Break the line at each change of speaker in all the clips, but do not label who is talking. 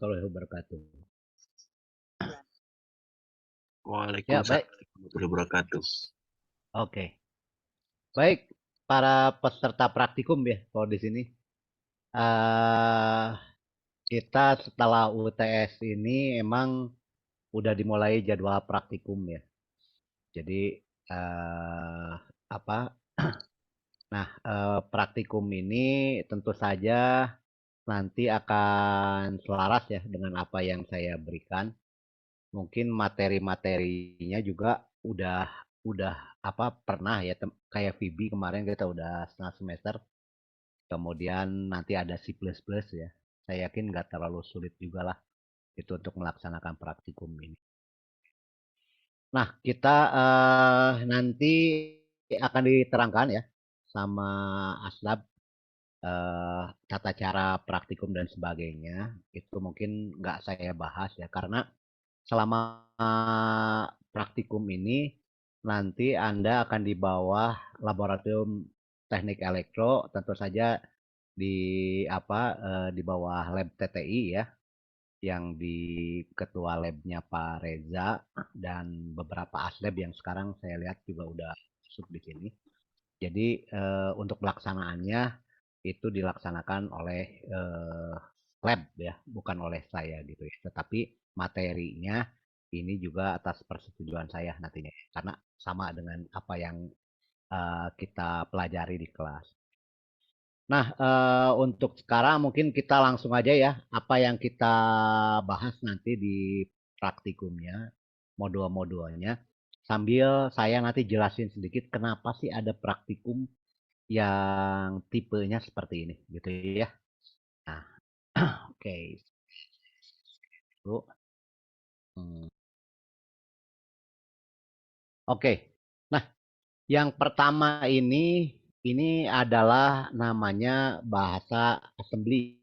warahmatullahi wabarakatuh. Ya,
Waalaikumsalam
baik.
warahmatullahi wabarakatuh.
Oke. Baik, para peserta praktikum ya, kalau di sini. eh kita setelah UTS ini emang udah dimulai jadwal praktikum ya. Jadi apa? Nah, praktikum ini tentu saja nanti akan selaras ya dengan apa yang saya berikan. Mungkin materi-materinya juga udah apa pernah ya kayak VB kemarin kita udah setengah semester. Kemudian nanti ada C++ ya. Saya yakin nggak terlalu sulit juga lah itu untuk melaksanakan praktikum ini. Nah, kita nanti akan diterangkan ya sama Aslab tata cara praktikum dan sebagainya. Itu mungkin nggak saya bahas ya karena selama praktikum ini nanti Anda akan di bawah laboratorium teknik elektro, tentu saja di di bawah lab TTI ya, yang di ketua labnya Pak Reza dan beberapa aslab yang sekarang saya lihat juga udah masuk di sini. Jadi untuk pelaksanaannya itu dilaksanakan oleh lab ya, bukan oleh saya gitu ya. Tetapi materinya ini juga atas persetujuan saya nantinya, karena sama dengan apa yang kita pelajari di kelas. Nah, untuk sekarang mungkin kita langsung aja ya, apa yang kita bahas nanti di praktikumnya, modul-modulnya, sambil saya nanti jelasin sedikit kenapa sih ada praktikum yang tipenya seperti ini, gitu ya. Nah, oke. Dulu. Oke. Nah, yang pertama ini adalah namanya bahasa assembly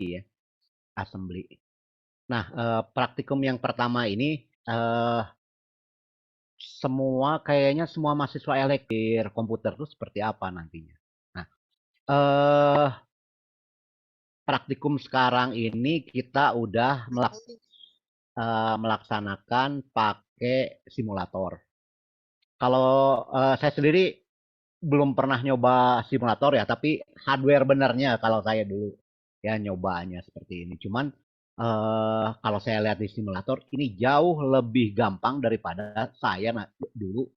ya, assembly. Nah, praktikum yang pertama ini kayaknya semua mahasiswa elektrik komputer itu seperti apa nantinya. Nah, eh praktikum sekarang ini kita udah melaksanakan pakai simulator. Kalau saya sendiri belum pernah nyoba simulator ya, tapi hardware benernya kalau saya dulu ya nyobanya seperti ini. Cuman kalau saya lihat di simulator ini jauh lebih gampang daripada saya dulu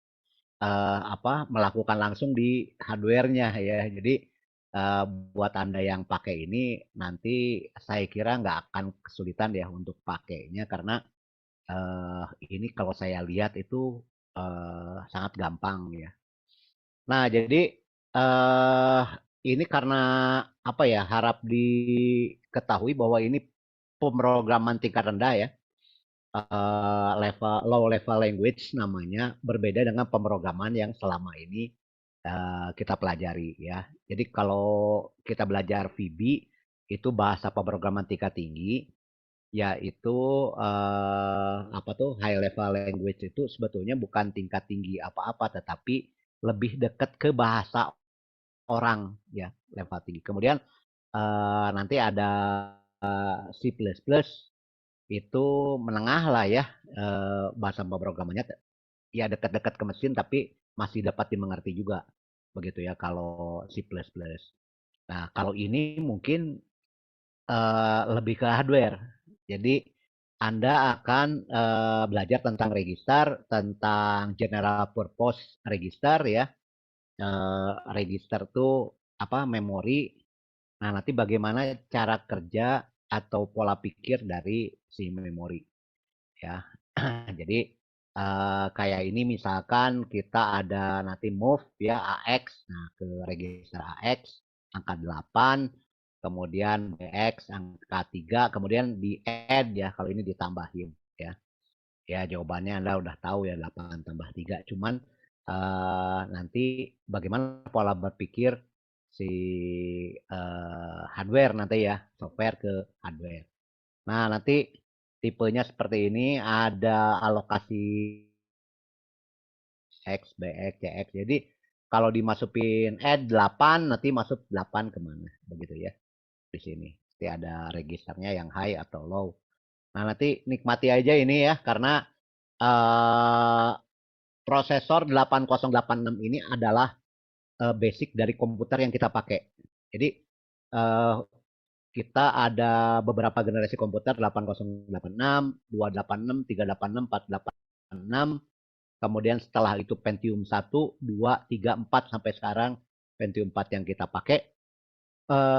melakukan langsung di hardware-nya ya. Jadi eh, buat Anda yang pakai ini nanti saya kira nggak akan kesulitan ya untuk pakainya karena ini kalau saya lihat itu sangat gampang ya. Nah, jadi eh ini karena apa ya harap diketahui bahwa ini pemrograman tingkat rendah ya, level low level language namanya, berbeda dengan pemrograman yang selama ini kita pelajari ya. Jadi kalau kita belajar VB itu bahasa pemrograman tingkat tinggi, yaitu apa tuh high level language itu sebetulnya bukan tingkat tinggi apa-apa, tetapi lebih dekat ke bahasa orang ya level tinggi. Kemudian nanti ada C++ itu menengah lah ya bahasa pemrogramannya ya dekat-dekat ke mesin tapi masih dapat dimengerti juga begitu ya kalau C++. Nah kalau ini mungkin lebih ke hardware. Jadi Anda akan belajar tentang register, tentang general purpose register ya. Register tuh apa memori. Nah, nanti bagaimana cara kerja atau pola pikir dari si memori ya. Jadi kayak ini misalkan kita ada nanti move ya AX, nah ke register AX angka 8, kemudian BX angka 3, kemudian di add ya kalau ini ditambahin ya. Ya jawabannya Anda udah tahu ya 8 tambah 3. Cuman nanti bagaimana pola berpikir si hardware nanti ya, software ke hardware. Nah, nanti tipenya seperti ini, ada alokasi X, BX, CX. Jadi kalau dimasukin add 8, nanti masuk 8 kemana? Begitu ya, di sini. Nanti ada registernya yang high atau low. Nah, nanti nikmati aja ini ya, karena uh, prosesor 8086 ini adalah basic dari komputer yang kita pakai. Jadi uh, kita ada beberapa generasi komputer 8086, 286, 386, 486. Kemudian setelah itu Pentium 1, 2, 3, 4 sampai sekarang Pentium 4 yang kita pakai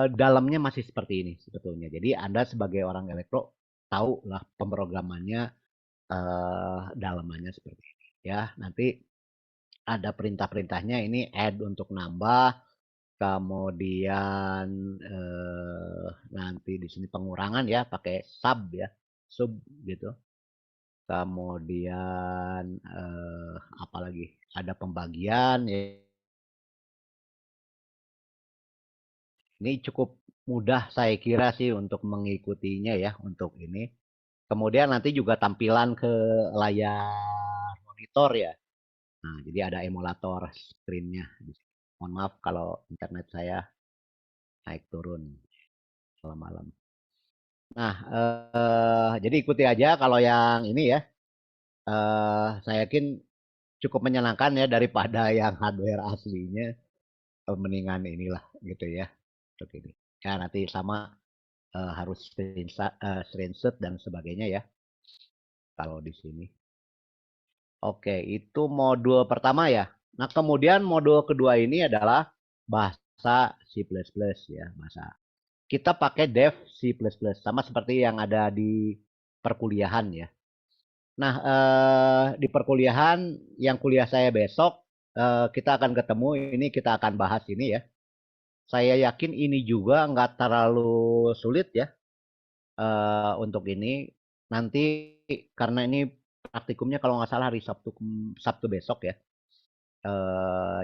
dalamnya masih seperti ini sebetulnya. Jadi Anda sebagai orang elektro tahu lah pemrogramannya dalamannya seperti ini. Ya, nanti ada perintah-perintahnya ini add untuk nambah, kemudian nanti di sini pengurangan ya pakai sub ya, sub gitu. Kemudian apalagi ada pembagian ya. Ini cukup mudah saya kira sih untuk mengikutinya ya untuk ini. Kemudian nanti juga tampilan ke layar monitor ya. Nah, jadi ada emulator screen-nya. Mohon maaf kalau internet saya naik turun malam-malam. Nah, jadi ikuti aja kalau yang ini ya. Saya yakin cukup menyenangkan ya daripada yang hardware aslinya. Mendingan inilah gitu ya. Untuk ini. Ya nanti sama harus screenshot dan sebagainya ya. Kalau di sini. Oke, itu modul pertama ya. Nah, kemudian modul kedua ini adalah bahasa C++ ya, bahasa. Kita pakai dev C++, sama seperti yang ada di perkuliahan ya. Nah, di perkuliahan yang kuliah saya besok, kita akan ketemu, ini kita akan bahas ini ya. Saya yakin ini juga nggak terlalu sulit ya untuk ini. Nanti karena ini praktikumnya kalau nggak salah hari Sabtu Sabtu besok ya.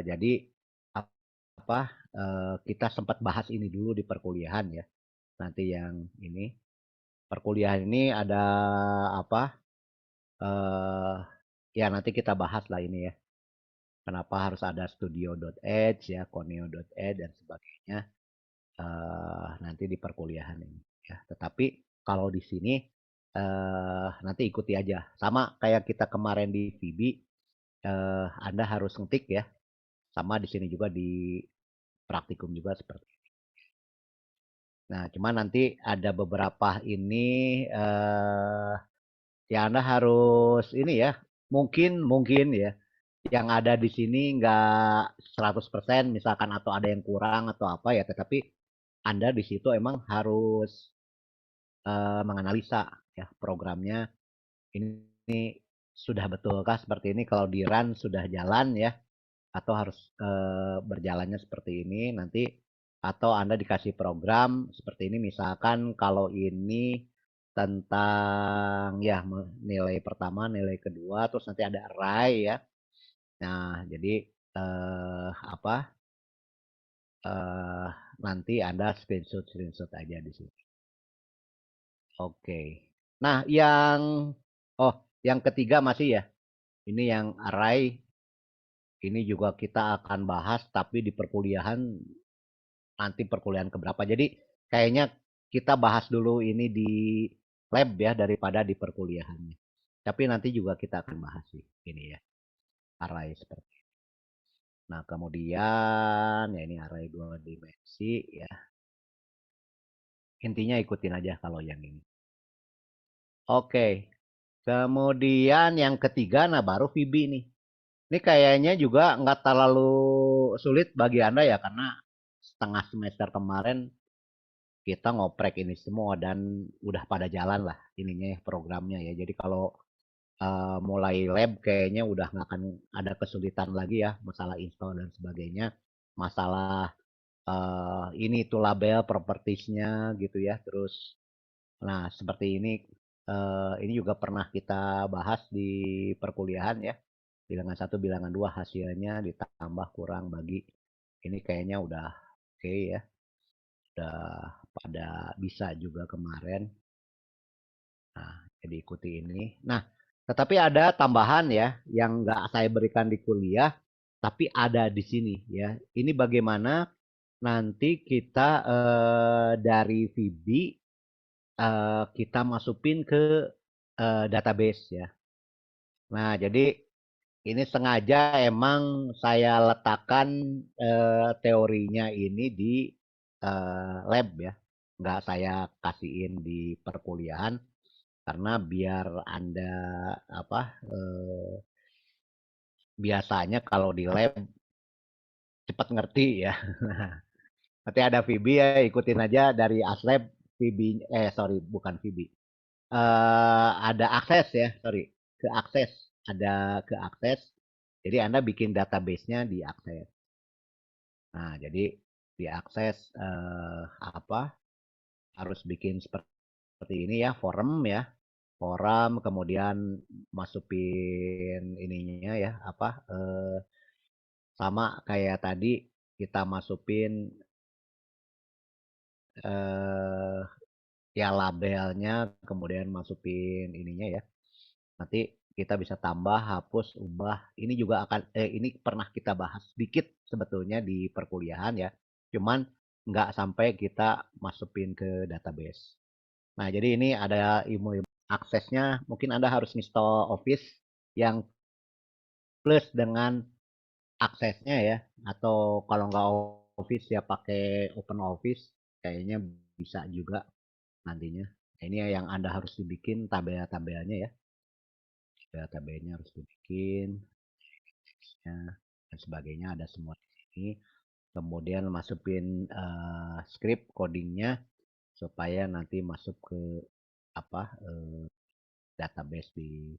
Jadi apa kita sempat bahas ini dulu di perkuliahan ya. Nanti yang ini perkuliahan ini ada apa? Ya nanti kita bahas lah ini ya. Kenapa harus ada studio.edge ya, coneo.edge dan sebagainya. Nanti di perkuliahan ini ya. Tetapi kalau di sini nanti ikuti aja. Sama kayak kita kemarin di VB, Anda harus ngetik ya. Sama di sini juga di praktikum juga seperti itu. Nah, cuma nanti ada beberapa ini ya Anda harus ini ya. Mungkin ya yang ada di sini nggak 100% misalkan atau ada yang kurang atau apa ya, tetapi Anda di situ emang harus menganalisa ya programnya ini sudah betulkah seperti ini, kalau di run sudah jalan ya atau harus berjalannya seperti ini nanti, atau Anda dikasih program seperti ini misalkan kalau ini tentang ya nilai pertama, nilai kedua, terus nanti ada array ya. Nah, jadi apa eh, nanti Anda screenshot aja di sini. Oke. Nah, oh, yang ketiga masih ya. Ini yang array. Ini juga kita akan bahas tapi di perkuliahan nanti perkuliahan keberapa. Jadi kayaknya kita bahas dulu ini di lab ya daripada di perkuliahannya. Tapi nanti juga kita akan bahas sih ini ya. Array seperti ini. Nah, kemudian ya ini array dua dimensi ya. Intinya ikutin aja kalau yang ini. Oke. Kemudian yang ketiga, nah baru VB nih. Ini kayaknya juga nggak terlalu sulit bagi Anda ya, karena setengah semester kemarin kita ngoprek ini semua dan udah pada jalan lah ininya ya programnya ya. Jadi kalau mulai lab kayaknya udah nggak akan ada kesulitan lagi ya, masalah install dan sebagainya. Masalah ini tuh label propertiesnya gitu ya. Terus, nah seperti ini juga pernah kita bahas di perkuliahan ya. Bilangan satu, bilangan dua hasilnya ditambah kurang bagi. Ini kayaknya udah oke ya. Udah pada bisa juga kemarin. Nah, jadi ikuti ini. Nah, tetapi ada tambahan ya yang nggak saya berikan di kuliah, tapi ada di sini ya. Ini bagaimana nanti kita dari VB kita masukin ke database ya. Nah, jadi ini sengaja emang saya letakkan teorinya ini di lab ya. Nggak saya kasihin di perkuliahan karena biar Anda apa biasanya kalau di lab cepat ngerti ya. Nanti ada VB ya ikutin aja dari Aslab VB sorry bukan VB. Ada akses ya, sorry, ke akses. Ada ke akses. Jadi Anda bikin database-nya di akses. Nah, jadi di akses apa harus bikin seperti ini ya, forum ya. Forum kemudian masukin ininya ya, apa sama kayak tadi kita masukin eh ya labelnya kemudian masukin ininya ya. Nanti kita bisa tambah, hapus, ubah. Ini juga akan ini pernah kita bahas sedikit sebetulnya di perkuliahan ya. Cuman nggak sampai kita masukin ke database. Nah, jadi ini ada ilmu aksesnya. Mungkin Anda harus install Office yang plus dengan aksesnya ya. Atau kalau nggak Office ya pakai Open Office. Kayaknya bisa juga nantinya. Ini yang Anda harus dibikin tabel-tabelnya ya. Tabelnya harus dibikin dan sebagainya ada semua di sini. Kemudian masukin script codingnya supaya nanti masuk ke apa database di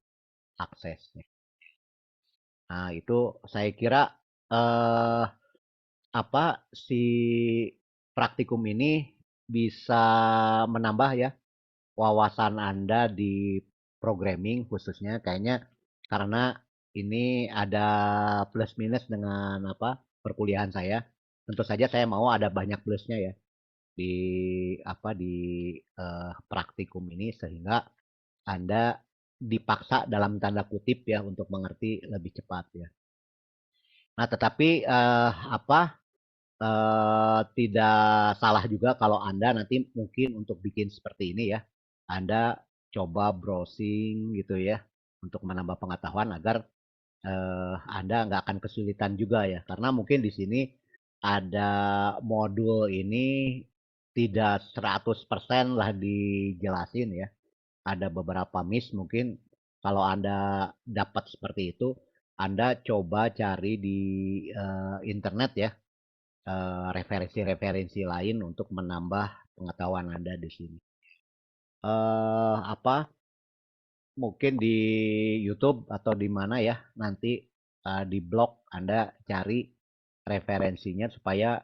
aksesnya. Nah, itu saya kira eh, apa si praktikum ini bisa menambah ya wawasan Anda di programming khususnya kayaknya karena ini ada plus minus dengan apa perkuliahan saya. Tentu saja saya mau ada banyak plusnya ya di apa di praktikum ini sehingga Anda dipaksa dalam tanda kutip ya untuk mengerti lebih cepat ya. Nah, tetapi apa tidak salah juga kalau Anda nanti mungkin untuk bikin seperti ini ya. Anda coba browsing gitu ya untuk menambah pengetahuan agar Anda nggak akan kesulitan juga ya. Karena mungkin di sini ada modul ini tidak 100% lah dijelasin ya. Ada beberapa miss mungkin kalau Anda dapat seperti itu, Anda coba cari di internet ya referensi-referensi lain untuk menambah pengetahuan Anda di sini. Apa mungkin di YouTube atau di mana ya nanti di blog Anda cari referensinya supaya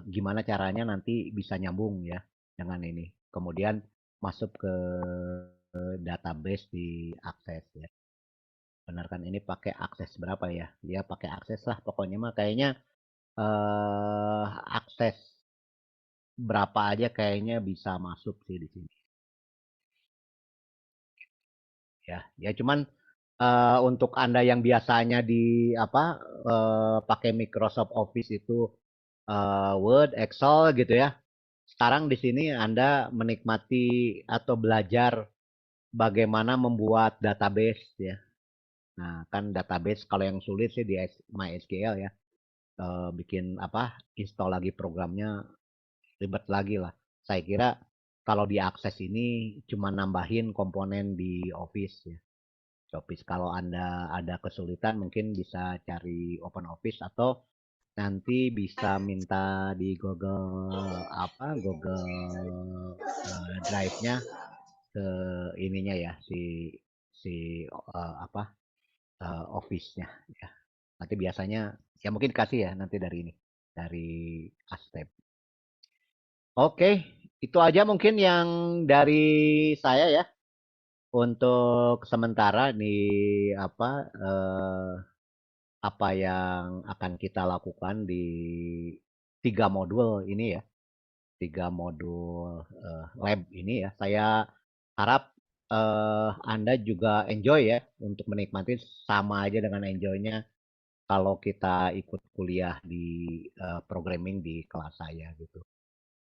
gimana caranya nanti bisa nyambung ya dengan ini. Kemudian masuk ke database di akses ya. Benar kan ini pakai akses berapa ya? Dia pakai akses lah pokoknya mah kayaknya akses berapa aja kayaknya bisa masuk sih di sini. Ya, ya cuman untuk Anda yang biasanya di apa pakai Microsoft Office itu Word, Excel gitu ya. Sekarang di sini Anda menikmati atau belajar bagaimana membuat database ya. Nah, kan database kalau yang sulit sih di MySQL ya. Bikin apa? Install lagi programnya ribet lagi lah. Saya kira kalau diakses ini cuma nambahin komponen di Office ya. Office kalau Anda ada kesulitan mungkin bisa cari Open Office atau nanti bisa minta di Google Drive-nya ke ininya ya si apa Office-nya ya. Nanti biasanya ya mungkin kasih ya nanti dari ini dari Astep. Oke, itu aja mungkin yang dari saya ya untuk sementara di apa apa yang akan kita lakukan di 3 modul ini ya, 3 modul lab ini ya. Saya harap Anda juga enjoy ya untuk menikmati sama aja dengan enjoynya kalau kita ikut kuliah di programming di kelas saya gitu.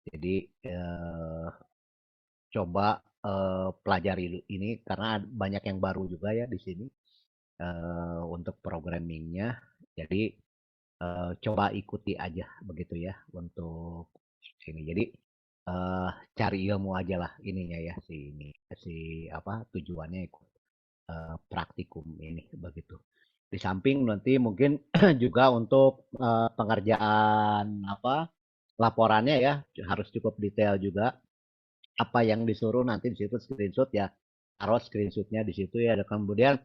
Jadi coba pelajari ini karena ini yang baru juga ya di sini untuk programmingnya. Jadi coba ikuti aja begitu ya untuk sini. Jadi eh, cari ilmu aja lah ininya ya si apa tujuannya ikut praktikum ini begitu. Di samping nanti mungkin juga untuk pengerjaan apa laporannya ya harus cukup detail juga apa yang disuruh nanti di situ screenshot ya taruh screenshotnya di situ ya. Dan kemudian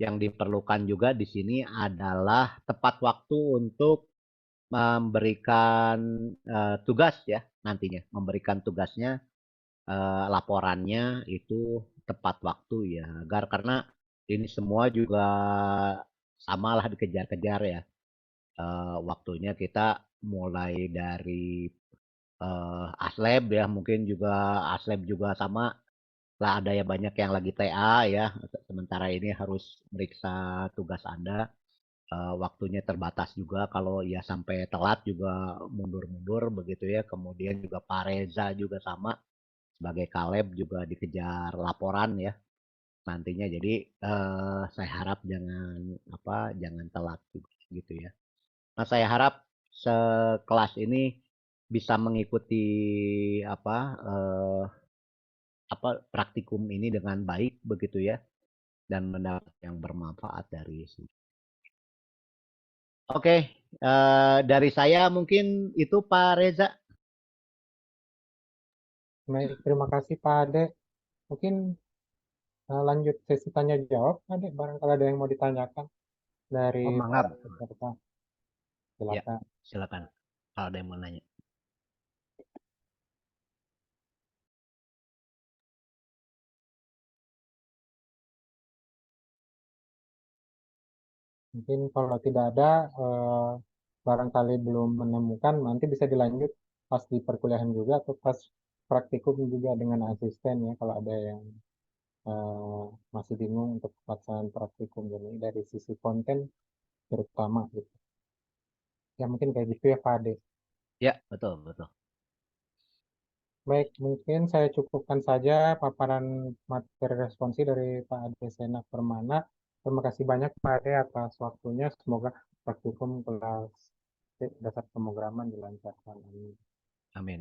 yang diperlukan juga di sini adalah tepat waktu untuk memberikan tugas ya nantinya memberikan tugasnya laporannya itu tepat waktu ya agar karena ini semua juga samalah dikejar-kejar ya. Waktunya kita mulai dari aslab ya mungkin juga aslab juga sama lah ada ya banyak yang lagi TA ya sementara ini harus meriksa tugas Anda. Waktunya terbatas juga kalau ya sampai telat juga mundur-mundur begitu ya kemudian juga Pak Reza juga sama sebagai Kaleb juga dikejar laporan ya nantinya jadi saya harap jangan telat juga, gitu ya. Nah saya harap sekelas ini bisa mengikuti apa eh, praktikum ini dengan baik begitu ya dan mendapat yang bermanfaat dari sini. Oke, dari saya mungkin itu Pak Reza.
Baik, terima kasih Pak Ade. Mungkin lanjut sesi tanya jawab, Ade. Barangkali ada yang mau ditanyakan dari
Oh,
para
mangap.
peserta.
Ya,
Silakan.
silakan. Kalau ada yang mau nanya.
Mungkin kalau tidak ada, barangkali belum menemukan, nanti bisa dilanjut pas di perkuliahan juga atau pas praktikum juga dengan asisten ya. Kalau ada yang eh, masih bingung untuk pelaksanaan praktikum ini dari sisi konten terutama gitu. Ya mungkin kayak gitu ya Pak Ade.
Ya, betul, betul.
Baik, mungkin saya cukupkan saja paparan materi responsi dari Pak Ade Sena Permana. Terima kasih banyak Pak Ade atas waktunya. Semoga praktikum kelas dasar pemrograman dilancarkan. Amin.
Amin.